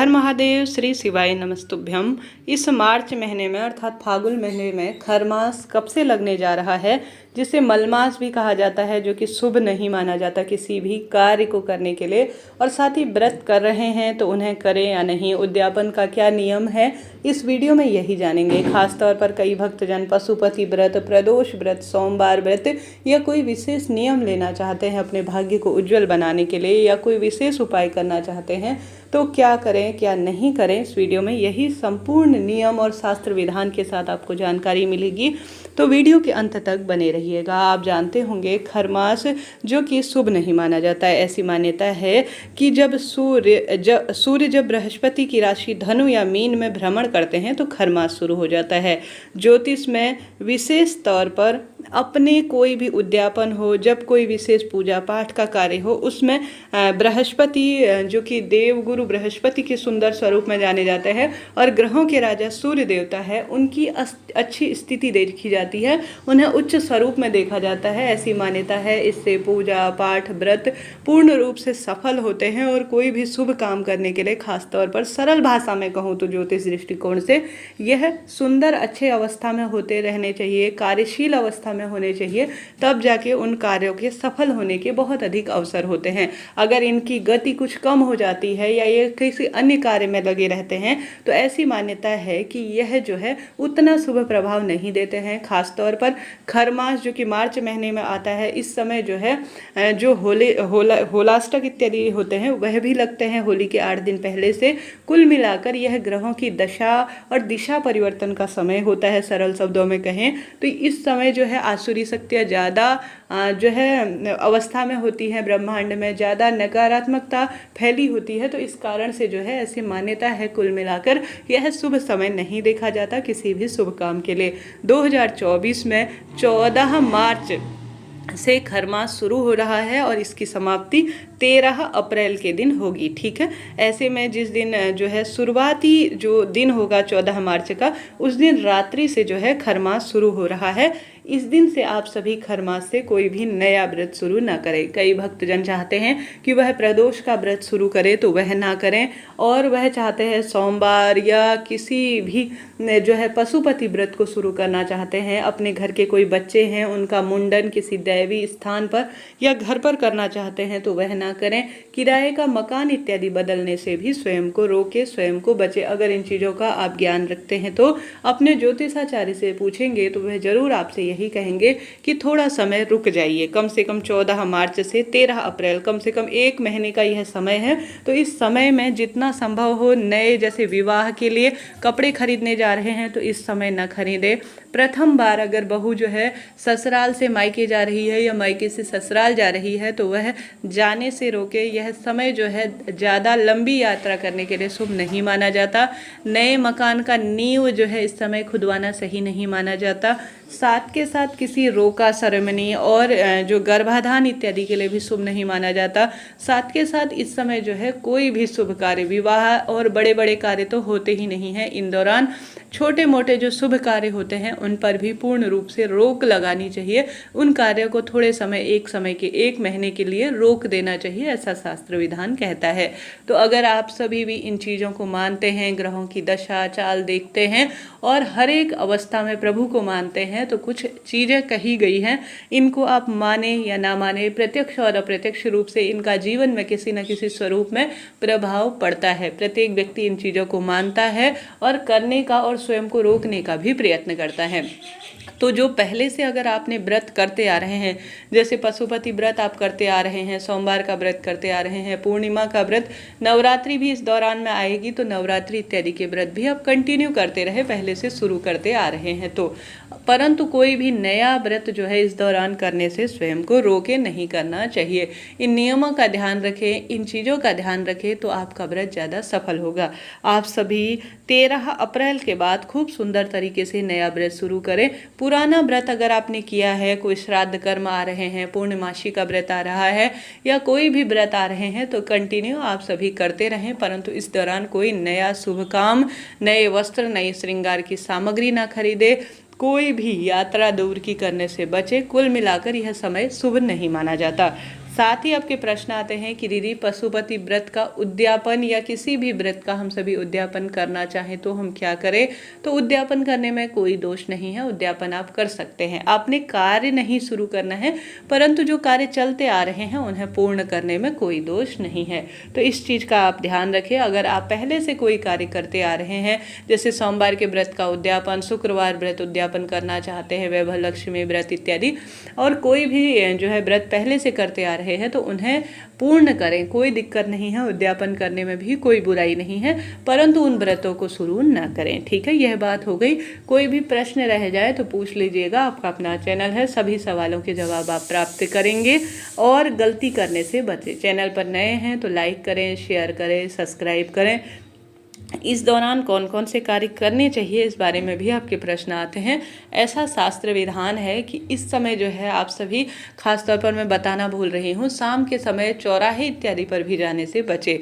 हर महादेव, श्री शिवाय नमस्तुभ्यम। इस मार्च महीने में अर्थात फागुन महीने में खरमास कब से लगने जा रहा है, जिसे मलमास भी कहा जाता है, जो कि शुभ नहीं माना जाता किसी भी कार्य को करने के लिए। और साथ ही व्रत कर रहे हैं तो उन्हें करें या नहीं, उद्यापन का क्या नियम है, इस वीडियो में यही जानेंगे। खासतौर पर कई भक्तजन पशुपति व्रत, प्रदोष व्रत, सोमवार व्रत या कोई विशेष नियम लेना चाहते हैं अपने भाग्य को उज्जवल बनाने के लिए, या कोई विशेष उपाय करना चाहते हैं तो क्या करें क्या नहीं करें, इस वीडियो में यही संपूर्ण नियम और शास्त्र विधान के साथ आपको जानकारी मिलेगी। तो वीडियो के अंत तक बने रहिएगा। आप जानते होंगे खरमास जो कि शुभ नहीं माना जाता है। ऐसी मान्यता है कि जब सूर्य जब बृहस्पति की राशि धनु या मीन में भ्रमण करते हैं तो खरमास शुरू हो जाता है। ज्योतिष में विशेष तौर पर अपने कोई भी उद्यापन हो, जब कोई विशेष पूजा पाठ का कार्य हो, उसमें बृहस्पति जो कि देवगुरु बृहस्पति के सुंदर स्वरूप में जाने जाते हैं और ग्रहों के राजा सूर्य देवता है, उनकी अच्छी स्थिति देखी जाती है, उन्हें उच्च स्वरूप में देखा जाता है। ऐसी मान्यता है। इससे पूजा पाठ व्रत पूर्ण रूप से सफल होते हैं और कोई भी शुभ काम करने के लिए, खासतौर पर सरल भाषा में कहूँ तो ज्योतिष दृष्टिकोण से यह सुंदर अच्छे अवस्था में होते रहने चाहिए, कार्यशील अवस्था में होने चाहिए, तब जाके उन कार्यों के सफल होने के बहुत अधिक अवसर होते हैं। अगर इनकी गति कुछ कम हो जाती है या ये किसी अन्य कार्य में लगे रहते हैं तो ऐसी मान्यता है कि यह जो है उतना शुभ प्रभाव नहीं देते हैं। खासतौर पर खरमास जो कि मार्च महीने में आता है, इस समय जो है जो होलाष्टक इत्यादि होते हैं वह भी लगते हैं होली के 8 दिन पहले से। कुल मिलाकर यह ग्रहों की दशा और दिशा परिवर्तन का समय होता है। सरल शब्दों में कहें तो इस समय जो है आसुरी शक्तियाँ ज़्यादा जो है अवस्था में होती है, ब्रह्मांड में ज़्यादा नकारात्मकता फैली होती है। तो इस कारण से जो है ऐसी मान्यता है, कुल मिलाकर यह शुभ समय नहीं देखा जाता किसी भी शुभ काम के लिए। 2024 में 14 मार्च से खरमास शुरू हो रहा है और इसकी समाप्ति 13 अप्रैल के दिन होगी। ठीक है, ऐसे में जिस दिन जो है शुरुआती जो दिन होगा 14 मार्च का, उस दिन रात्रि से जो है खरमास शुरू हो रहा है। इस दिन से आप सभी खरमास से कोई भी नया व्रत शुरू ना करें। कई भक्तजन चाहते हैं कि वह प्रदोष का व्रत शुरू करे तो वह ना करें, और वह चाहते हैं सोमवार या किसी भी जो है पशुपति व्रत को शुरू करना चाहते हैं। अपने घर के कोई बच्चे हैं, उनका मुंडन किसी दैवी स्थान पर या घर पर करना चाहते हैं तो वह ना करें। किराए का मकान इत्यादि बदलने से भी स्वयं को रोके, स्वयं को बचे। अगर इन चीज़ों का आप ज्ञान रखते हैं तो अपने ज्योतिषाचार्य से पूछेंगे तो वह जरूर आपसे यही कहेंगे कि थोड़ा समय रुक जाइए। कम से कम 14 मार्च से 13 अप्रैल, कम से कम 1 महीने का यह समय है। तो इस समय में जितना संभव हो, नए जैसे विवाह के लिए कपड़े खरीदने जा रहे हैं तो इस समय न खरीदें। प्रथम बार अगर बहू जो है ससुराल से मायके जा रही है या मायके से ससुराल जा रही है तो वह जाने से रोके। यह समय जो है ज़्यादा लंबी यात्रा करने के लिए शुभ नहीं माना जाता। नए मकान का नींव जो है इस समय खुदवाना सही नहीं माना जाता। साथ के साथ किसी रोका सेरेमनी और जो गर्भाधान इत्यादि के लिए भी शुभ नहीं माना जाता। साथ के साथ इस समय जो है कोई भी शुभ कार्य, विवाह और बड़े बड़े कार्य तो होते ही नहीं हैं। इन दौरान छोटे मोटे जो शुभ कार्य होते हैं उन पर भी पूर्ण रूप से रोक लगानी चाहिए। उन कार्यों को थोड़े समय, एक महीने के लिए रोक देना चाहिए, ऐसा शास्त्र विधान कहता है। तो अगर आप सभी भी इन चीज़ों को मानते हैं, ग्रहों की दशा चाल देखते हैं और हर एक अवस्था में प्रभु को मानते हैं, तो कुछ चीज़ें कही गई हैं, इनको आप माने या ना माने, प्रत्यक्ष और अप्रत्यक्ष रूप से इनका जीवन में किसी न किसी स्वरूप में प्रभाव पड़ता है। प्रत्येक व्यक्ति इन चीज़ों को मानता है और करने का और स्वयं को रोकने का भी प्रयत्न करता है। तो जो पहले से अगर आपने व्रत करते आ रहे हैं, जैसे पशुपति व्रत आप करते आ रहे हैं, सोमवार का व्रत करते आ रहे हैं, पूर्णिमा का व्रत, नवरात्रि भी इस दौरान में आएगी तो नवरात्रि इत्यादि के व्रत भी आप कंटिन्यू करते रहे, पहले से शुरू करते आ रहे हैं तो। परंतु कोई भी नया व्रत जो है इस दौरान करने से स्वयं को रोके नहीं करना चाहिए। इन नियमों का ध्यान रखें, इन चीज़ों का ध्यान रखें तो आपका व्रत ज़्यादा सफल होगा। आप सभी 13 अप्रैल के बाद खूब सुंदर तरीके से नया व्रत शुरू करें। पुराना व्रत अगर आपने किया है, कोई श्राद्ध कर्म आ रहे हैं, पूर्णमासी का व्रत आ रहा है या कोई भी व्रत आ रहे हैं तो कंटिन्यू आप सभी करते रहें। परंतु इस दौरान कोई नया शुभ काम, नए वस्त्र, नई श्रृंगार की सामग्री ना खरीदे, कोई भी यात्रा दूर की करने से बचे। कुल मिलाकर यह समय शुभ नहीं माना जाता। साथ ही आपके प्रश्न आते हैं कि दीदी पशुपति व्रत का उद्यापन या किसी भी व्रत का हम सभी उद्यापन करना चाहें तो हम क्या करें। तो उद्यापन करने में कोई दोष नहीं है, उद्यापन आप कर सकते हैं। आपने कार्य नहीं शुरू करना है, परंतु जो कार्य चलते आ रहे हैं उन्हें पूर्ण करने में कोई दोष नहीं है। तो इस चीज़ का आप ध्यान रखें। अगर आप पहले से कोई कार्य करते आ रहे हैं, जैसे सोमवार के व्रत का उद्यापन, शुक्रवार व्रत उद्यापन करना चाहते हैं, वैभव लक्ष्मी व्रत इत्यादि, और कोई भी जो है व्रत पहले से करते आ रहे हैं तो उन्हें पूर्ण करें, कोई दिक्कत नहीं है, उद्यापन करने में भी कोई बुराई नहीं है, परंतु उन व्रतों को शुरू ना करें। ठीक है, यह बात हो गई। कोई भी प्रश्न रह जाए तो पूछ लीजिएगा, आपका अपना चैनल है, सभी सवालों के जवाब आप प्राप्त करेंगे। और गलती करने से बचें। चैनल पर नए हैं तो लाइक करें, शेयर करें, सब्सक्राइब करें। इस दौरान कौन कौन से कार्य करने चाहिए इस बारे में भी आपके प्रश्न आते हैं। ऐसा शास्त्र विधान है कि इस समय जो है आप सभी, खासतौर पर मैं बताना भूल रही हूँ, शाम के समय चौराहे इत्यादि पर भी जाने से बचे,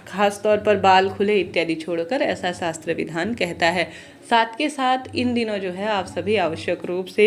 खासतौर पर बाल खुले इत्यादि छोड़कर, ऐसा शास्त्र विधान कहता है। साथ के साथ इन दिनों जो है आप सभी आवश्यक रूप से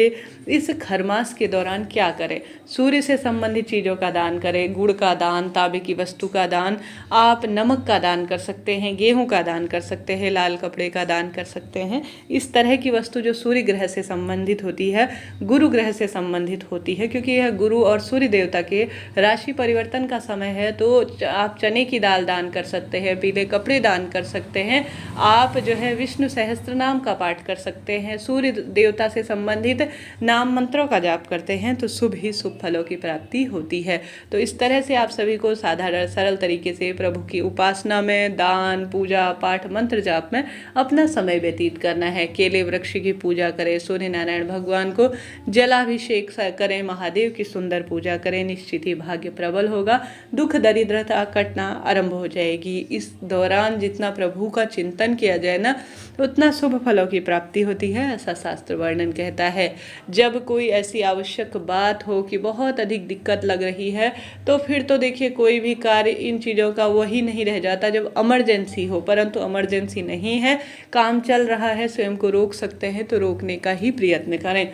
इस खरमास के दौरान क्या करें, सूर्य से संबंधित चीज़ों का दान करें, गुड़ का दान, तांबे की वस्तु का दान, आप नमक का दान कर सकते हैं, गेहूं का दान कर सकते हैं, लाल कपड़े का दान कर सकते हैं। इस तरह की वस्तु जो सूर्य ग्रह से संबंधित होती है, गुरु ग्रह से संबंधित होती है, क्योंकि यह गुरु और सूर्य देवता के राशि परिवर्तन का समय है, तो आप चने की दाल दान कर सकते हैं, पीले कपड़े दान कर सकते हैं, आप जो है विष्णु सहस्त्र नाम का पाठ कर सकते हैं, सूर्य देवता से संबंधित नाम मंत्रों का जाप करते हैं तो शुभ ही शुभ फलों की प्राप्ति होती है। तो इस तरह से आप सभी को साधारण सरल तरीके से प्रभु की उपासना में, दान, पूजा पाठ, मंत्र जाप में अपना समय व्यतीत करना है। केले वृक्ष की पूजा करें, सूर्य नारायण भगवान को जलाभिषेक करें, महादेव की सुंदर पूजा करें, निश्चित ही भाग्य प्रबल होगा, दुख दरिद्रता कटना आरंभ हो जाएगी। इस दौरान जितना प्रभु का चिंतन किया जाए ना, उतना शुभ फलों की प्राप्ति होती है, ऐसा शास्त्र वर्णन कहता है। जब कोई ऐसी आवश्यक बात हो कि बहुत अधिक दिक्कत लग रही है, तो फिर तो देखिए कोई भी कार्य इन चीज़ों का वही नहीं रह जाता जब इमरजेंसी हो, परंतु इमरजेंसी नहीं है, काम चल रहा है, स्वयं को रोक सकते हैं तो रोकने का ही प्रयत्न करें।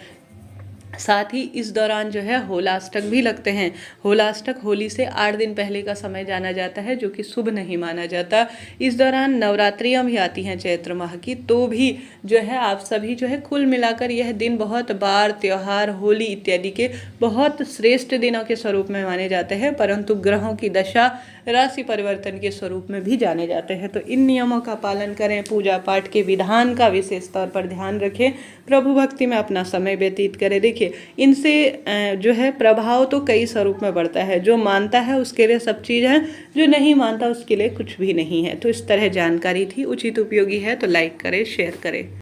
साथ ही इस दौरान जो है होलाष्टक भी लगते हैं। होलाष्टक होली से 8 दिन पहले का समय जाना जाता है, जो कि शुभ नहीं माना जाता। इस दौरान नवरात्रियां भी आती हैं चैत्र माह की, तो भी जो है आप सभी जो है कुल मिलाकर यह दिन बहुत बार, त्योहार, होली इत्यादि के बहुत श्रेष्ठ दिनों के स्वरूप में माने जाते हैं, परंतु ग्रहों की दशा, राशि परिवर्तन के स्वरूप में भी जाने जाते हैं। तो इन नियमों का पालन करें, पूजा पाठ के विधान का विशेष तौर पर ध्यान रखें, प्रभु भक्ति में अपना समय व्यतीत करें। देखिए इनसे जो है प्रभाव तो कई स्वरूप में बढ़ता है। जो मानता है उसके लिए सब चीज़ है, जो नहीं मानता उसके लिए कुछ भी नहीं है। तो इस तरह जानकारी थी, उचित उपयोगी है तो लाइक करें, शेयर करें।